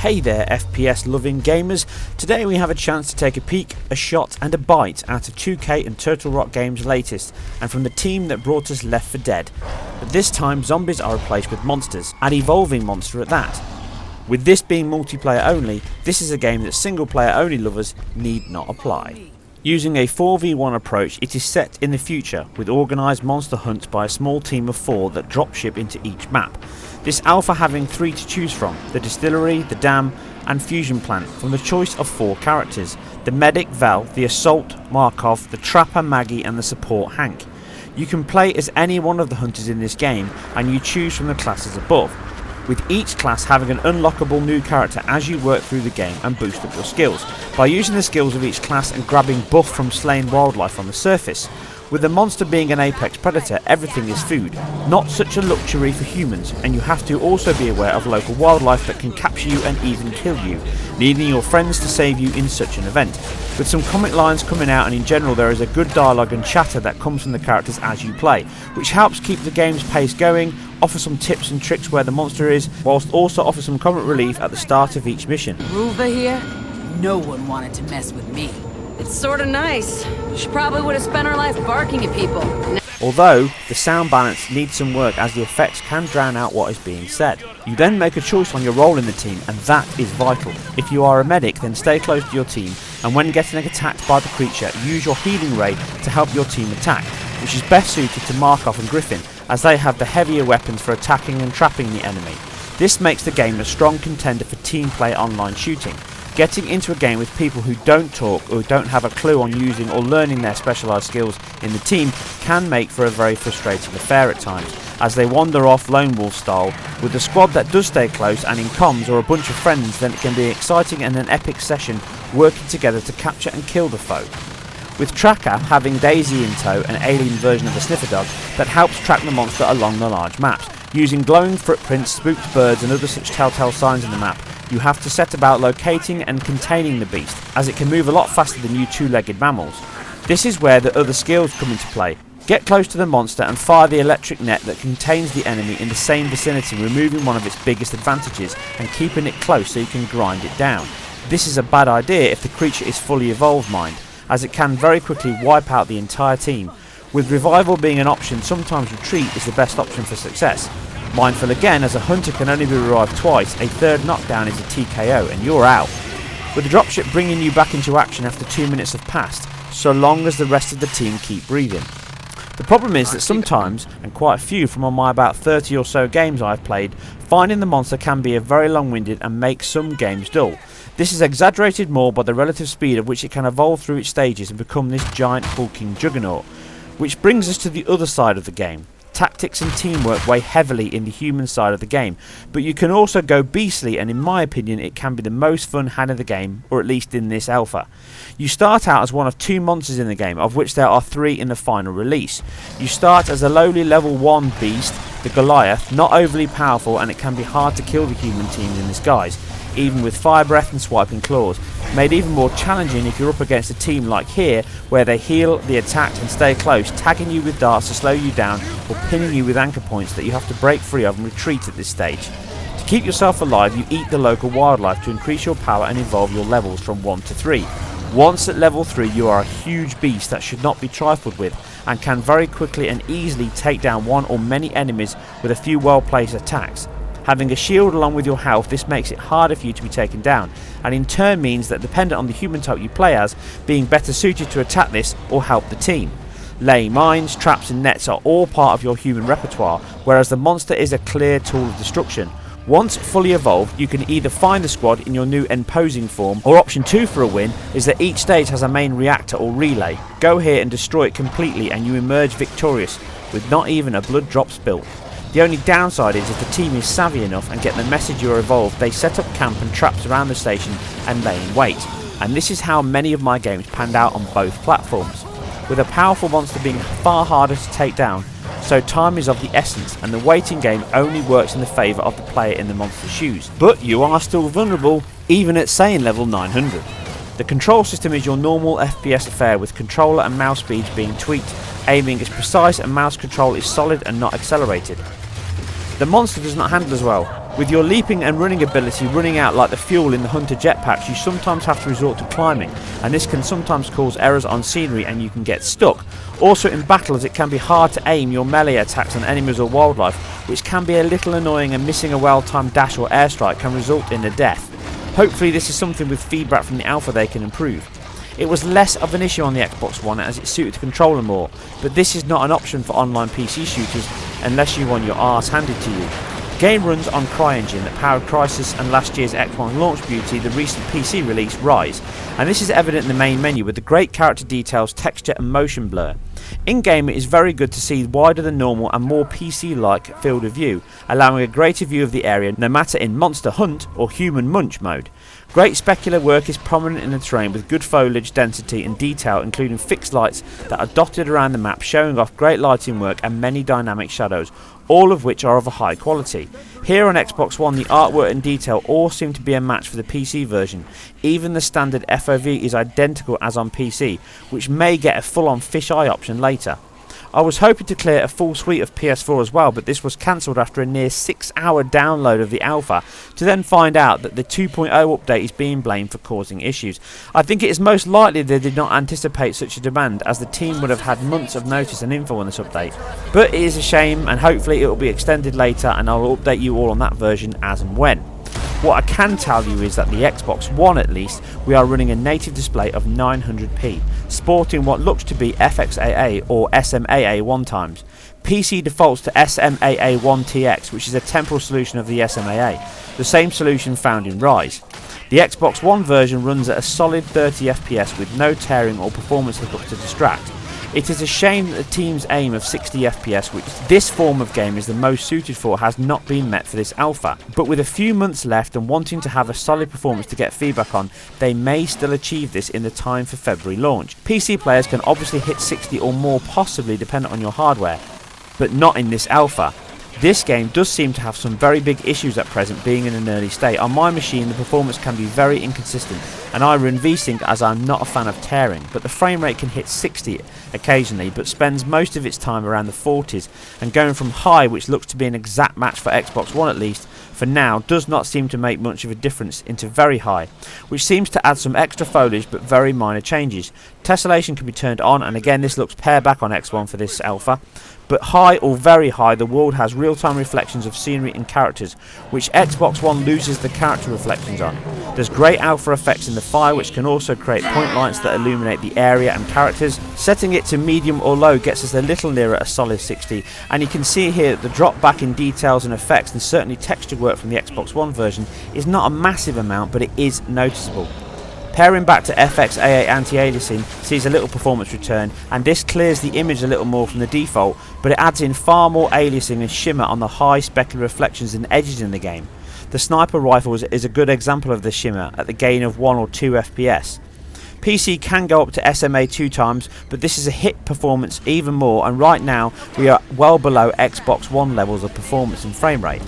Hey there FPS loving gamers, today we have a chance to take a peek, a shot and a bite out of 2K and Turtle Rock Games' latest, and from the team that brought us Left 4 Dead. But this time zombies are replaced with monsters, an evolving monster at that. With this being multiplayer only, this is a game that single player only lovers need not apply. Using a 4v1 approach, it is set in the future with organised monster hunts by a small team of 4 that dropship into each map. This alpha having 3 to choose from: the distillery, the dam and fusion plant, from the choice of 4 characters: the medic Val, the assault Markov, the trapper Maggie and the support Hank. You can play as any one of the hunters in this game and you choose from the classes above, with each class having an unlockable new character as you work through the game and boost up your skills, by using the skills of each class and grabbing buff from slain wildlife on the surface. With the monster being an apex predator, everything is food, not such a luxury for humans, and you have to also be aware of local wildlife that can capture you and even kill you, needing your friends to save you in such an event. With some comic lines coming out, and in general there is a good dialogue and chatter that comes from the characters as you play, which helps keep the game's pace going, offer some tips and tricks where the monster is, whilst also offer some comic relief at the start of each mission. Ruva here? No one wanted to mess with me. It's sorta nice. She probably would have spent her life barking at people. Although, the sound balance needs some work as the effects can drown out what is being said. You then make a choice on your role in the team, and that is vital. If you are a medic, then stay close to your team, and when getting attacked by the creature, use your healing ray to help your team attack, which is best suited to Markov and Griffin, as they have the heavier weapons for attacking and trapping the enemy. This makes the game a strong contender for team play online shooting. Getting into a game with people who don't talk or don't have a clue on using or learning their specialised skills in the team can make for a very frustrating affair at times, as they wander off lone wolf style. With a squad that does stay close and in comms or a bunch of friends, then it can be exciting and an epic session working together to capture and kill the foe. With Tracker having Daisy in tow, an alien version of a sniffer dog that helps track the monster along the large maps. Using glowing footprints, spooked birds and other such telltale signs in the map, you have to set about locating and containing the beast, as it can move a lot faster than you two-legged mammals. This is where the other skills come into play. Get close to the monster and fire the electric net that contains the enemy in the same vicinity, removing one of its biggest advantages and keeping it close so you can grind it down. This is a bad idea if the creature is fully evolved mind, as it can very quickly wipe out the entire team. With revival being an option, sometimes retreat is the best option for success. Mindful again, as a hunter can only be revived twice, a third knockdown is a TKO and you're out. With the dropship bringing you back into action after 2 minutes have passed, so long as the rest of the team keep breathing. The problem is that sometimes, and quite a few from my about 30 or so games I've played, finding the monster can be a very long-winded and make some games dull. This is exaggerated more by the relative speed at which it can evolve through its stages and become this giant hulking juggernaut. Which brings us to the other side of the game. Tactics and teamwork weigh heavily in the human side of the game, but you can also go beastly, and in my opinion it can be the most fun had in the game, or at least in this alpha. You start out as one of 2 monsters in the game, of which there are 3 in the final release. You start as a lowly level 1 beast, the Goliath, not overly powerful, and it can be hard to kill the human teams in this guise, even with fire breath and swiping claws, made even more challenging if you're up against a team like here, where they heal the attacked and stay close, tagging you with darts to slow you down or pinning you with anchor points that you have to break free of and retreat at this stage. To keep yourself alive, you eat the local wildlife to increase your power and evolve your levels from 1 to 3. Once at level 3 you are a huge beast that should not be trifled with, and can very quickly and easily take down one or many enemies with a few well placed attacks. Having a shield along with your health, this makes it harder for you to be taken down, and in turn means that dependent on the human type you play as, being better suited to attack this or help the team. Laying mines, traps and nets are all part of your human repertoire, whereas the monster is a clear tool of destruction. Once fully evolved, you can either find the squad in your new imposing form, or option 2 for a win is that each stage has a main reactor or relay. Go here and destroy it completely and you emerge victorious, with not even a blood drop spilt. The only downside is if the team is savvy enough and get the message you're evolved, they set up camp and traps around the station and lay in wait. And this is how many of my games panned out on both platforms. With a powerful monster being far harder to take down, so time is of the essence, and the waiting game only works in the favour of the player in the monster's shoes. But you are still vulnerable, even at saying level 900. The control system is your normal FPS affair, with controller and mouse speeds being tweaked, aiming is precise and mouse control is solid and not accelerated. The monster does not handle as well. With your leaping and running ability running out like the fuel in the Hunter jetpacks, you sometimes have to resort to climbing, and this can sometimes cause errors on scenery and you can get stuck. Also in battles it can be hard to aim your melee attacks on enemies or wildlife, which can be a little annoying, and missing a well-timed dash or airstrike can result in a death. Hopefully this is something with feedback from the alpha they can improve. It was less of an issue on the Xbox One as it suited the controller more, but this is not an option for online PC shooters unless you want your arse handed to you. The game runs on CryEngine that powered Crysis and last year's Xbox launch beauty, the recent PC release Rise, and this is evident in the main menu with the great character details, texture and motion blur. In-game it is very good to see wider than normal and more PC-like field of view, allowing a greater view of the area no matter in Monster Hunt or Human Munch mode. Great specular work is prominent in the terrain with good foliage, density and detail, including fixed lights that are dotted around the map, showing off great lighting work and many dynamic shadows, all of which are of a high quality. Here on Xbox One the artwork and detail all seem to be a match for the PC version. Even the standard FOV is identical as on PC, which may get a full-on fisheye option later. I was hoping to clear a full suite of PS4 as well, but this was cancelled after a near 6-hour download of the alpha, to then find out that the 2.0 update is being blamed for causing issues. I think it is most likely they did not anticipate such a demand, as the team would have had months of notice and info on this update. But it is a shame, and hopefully it will be extended later, and I will update you all on that version as and when. What I can tell you is that the Xbox One, at least, we are running a native display of 900p, sporting what looks to be FXAA or SMAA 1 times. PC defaults to SMAA 1TX, which is a temporal solution of the SMAA, the same solution found in Rise. The Xbox One version runs at a solid 30 FPS with no tearing or performance hiccups to distract. It is a shame that the team's aim of 60 FPS, which this form of game is the most suited for, has not been met for this alpha. But with a few months left and wanting to have a solid performance to get feedback on, they may still achieve this in the time for February launch. PC players can obviously hit 60 or more, possibly dependent on your hardware, but not in this alpha. This game does seem to have some very big issues at present, being in an early state. On my machine the performance can be very inconsistent, and I run VSync as I'm not a fan of tearing, but the frame rate can hit 60 occasionally, but spends most of its time around the 40s, and going from high, which looks to be an exact match for Xbox One at least, for now does not seem to make much of a difference, into very high, which seems to add some extra foliage but very minor changes. Tessellation can be turned on, and again this looks pared back on X1 for this alpha. But high or very high, the world has real-time reflections of scenery and characters, which Xbox One loses the character reflections on. There's great alpha effects in the fire, which can also create point lights that illuminate the area and characters. Setting it to medium or low gets us a little nearer a solid 60, and you can see here that the drop back in details and effects, and certainly texture work from the Xbox One version, is not a massive amount, but it is noticeable. Pairing back to FXAA anti-aliasing sees a little performance return, and this clears the image a little more from the default, but it adds in far more aliasing and shimmer on the high specular reflections and edges in the game. The sniper rifle is a good example of the shimmer at the gain of 1 or 2 FPS. PC can go up to SMA 2 times, but this is a hit performance even more, and right now we are well below Xbox One levels of performance and frame rate.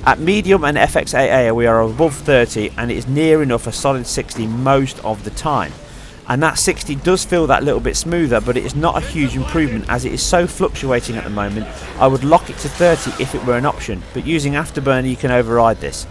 At medium and FXAA we are above 30, and it is near enough a solid 60 most of the time. And that 60 does feel that little bit smoother, but it is not a huge improvement as it is so fluctuating at the moment. I would lock it to 30 if it were an option, but using Afterburner you can override this.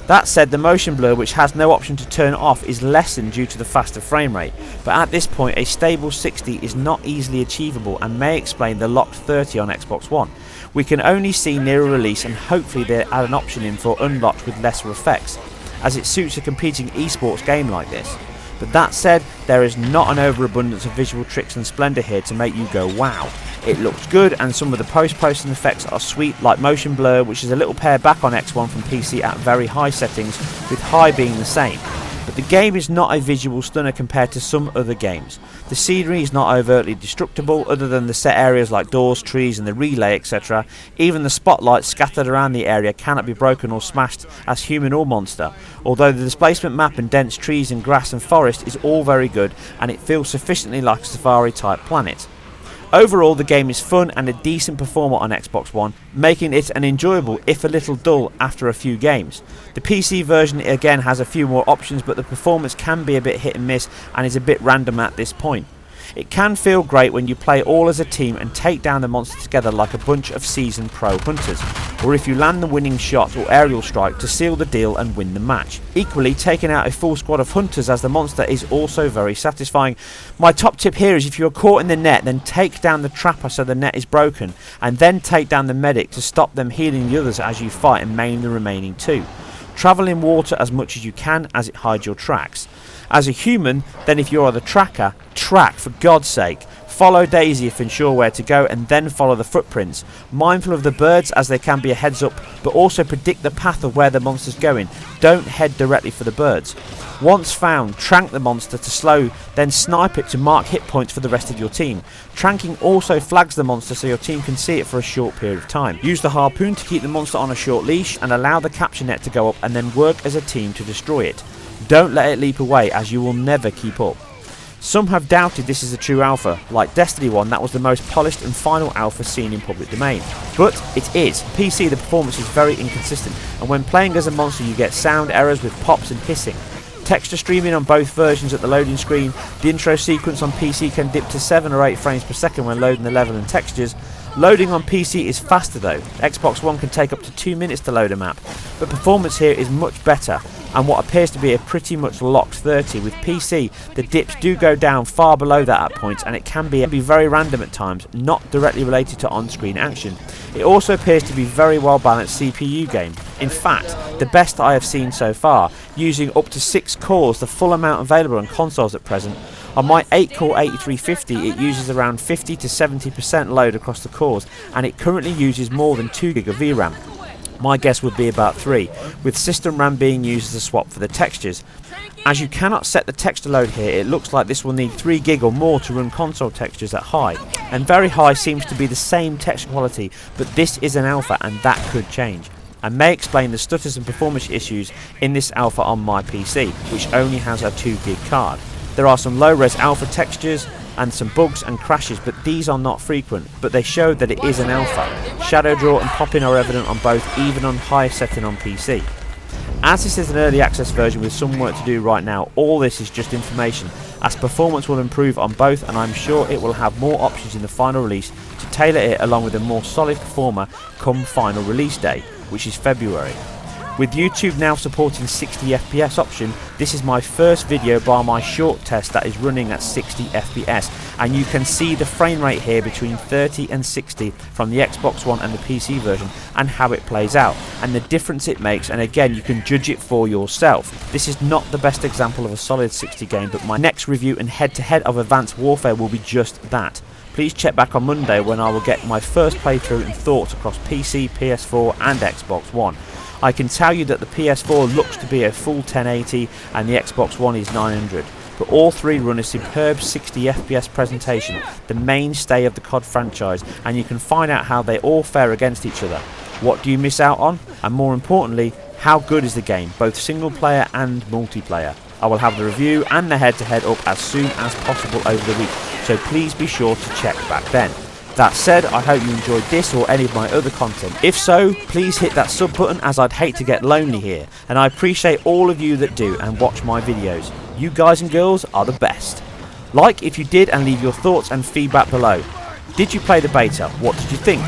That said, the motion blur, which has no option to turn off, is lessened due to the faster frame rate, but at this point a stable 60 is not easily achievable and may explain the locked 30 on Xbox One. We can only see nearer release, and hopefully they add an option in for unlocked with lesser effects, as it suits a competing esports game like this. But that said, there is not an overabundance of visual tricks and splendour here to make you go wow. It looks good, and some of the post-processing effects are sweet, like motion blur, which is a little pared back on X1 from PC at very high settings, with high being the same. But the game is not a visual stunner compared to some other games. The scenery is not overtly destructible, other than the set areas like doors, trees and the relay, etc. Even the spotlights scattered around the area cannot be broken or smashed as human or monster, although the displacement map and dense trees and grass and forest is all very good, and it feels sufficiently like a safari type planet. Overall, the game is fun and a decent performer on Xbox One, making it an enjoyable if a little dull after a few games. The PC version again has a few more options, but the performance can be a bit hit and miss and is a bit random at this point. It can feel great when you play all as a team and take down the monster together like a bunch of seasoned pro hunters, or if you land the winning shot or aerial strike to seal the deal and win the match. Equally, taking out a full squad of hunters as the monster is also very satisfying. My top tip here is if you are caught in the net, then take down the trapper so the net is broken, and then take down the medic to stop them healing the others as you fight and maim the remaining two. Travel in water as much as you can as it hides your tracks. As a human, then if you are the tracker, track for God's sake. Follow Daisy if unsure where to go, and then follow the footprints. Mindful of the birds as they can be a heads up, but also predict the path of where the monster's going. Don't head directly for the birds. Once found, trank the monster to slow, then snipe it to mark hit points for the rest of your team. Tranking also flags the monster so your team can see it for a short period of time. Use the harpoon to keep the monster on a short leash and allow the capture net to go up, and then work as a team to destroy it. Don't let it leap away, as you will never keep up. Some have doubted this is a true alpha, like Destiny 1 that was the most polished and final alpha seen in public domain. But it is. PC, the performance is very inconsistent, and when playing as a monster you get sound errors with pops and hissing. Texture streaming on both versions at the loading screen. The intro sequence on PC can dip to 7 or 8 frames per second when loading the level and textures. Loading on PC is faster though. Xbox One can take up to 2 minutes to load a map, but performance here is much better, and what appears to be a pretty much locked 30. With PC, the dips do go down far below that at points, and it can be very random at times, not directly related to on-screen action. It also appears to be a very well balanced CPU game. In fact, the best I have seen so far, using up to 6 cores, the full amount available on consoles at present. On my 8-core 8350, it uses around 50 to 70% load across the cores, and it currently uses more than 2 GB of VRAM. My guess would be about 3, with system RAM being used as a swap for the textures. As you cannot set the texture load here, it looks like this will need 3 GB or more to run console textures at high, and very high seems to be the same texture quality, but this is an alpha and that could change. I may explain the stutters and performance issues in this alpha on my PC, which only has a 2 GB card. There are some low-res alpha textures and some bugs and crashes, but these are not frequent, but they show that it is an alpha. Shadow draw and popping are evident on both, even on high setting on PC. As this is an early access version with some work to do right now, all this is just information, as performance will improve on both, and I'm sure it will have more options in the final release to tailor it along with a more solid performer come final release day, which is February. With YouTube now supporting 60 FPS option, this is my first video bar my short test that is running at 60 FPS, and you can see the frame rate here between 30 and 60 from the Xbox One and the PC version, and how it plays out and the difference it makes, and again you can judge it for yourself. This is not the best example of a solid 60 game, but my next review and head-to-head of Advanced Warfare will be just that. Please check back on Monday when I will get my first playthrough and thoughts across PC, PS4 and Xbox One. I can tell you that the PS4 looks to be a full 1080 and the Xbox One is 900, but all three run a superb 60 FPS presentation, the mainstay of the COD franchise, and you can find out how they all fare against each other. What do you miss out on? And more importantly, how good is the game, both single player and multiplayer? I will have the review and the head-to-head up as soon as possible over the week, so please be sure to check back then. That said, I hope you enjoyed this or any of my other content. If so, please hit that sub button, as I'd hate to get lonely here, and I appreciate all of you that do and watch my videos. You guys and girls are the best. Like if you did, and leave your thoughts and feedback below. Did you play the beta? What did you think?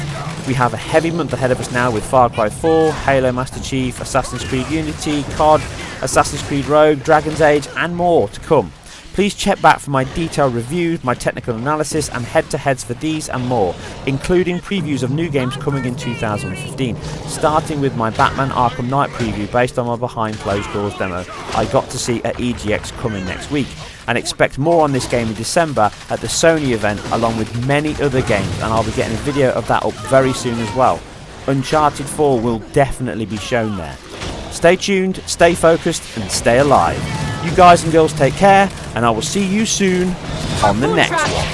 We have a heavy month ahead of us now with Far Cry 4, Halo Master Chief, Assassin's Creed Unity, COD, Assassin's Creed Rogue, Dragon's Age and more to come. Please check back for my detailed reviews, my technical analysis and head-to-heads for these and more, including previews of new games coming in 2015, starting with my Batman Arkham Knight preview based on my behind closed doors demo I got to see at EGX coming next week, and expect more on this game in December at the Sony event along with many other games, and I'll be getting a video of that up very soon as well. Uncharted 4 will definitely be shown there. Stay tuned, stay focused and stay alive. You guys and girls take care, and I will see you soon on the next one.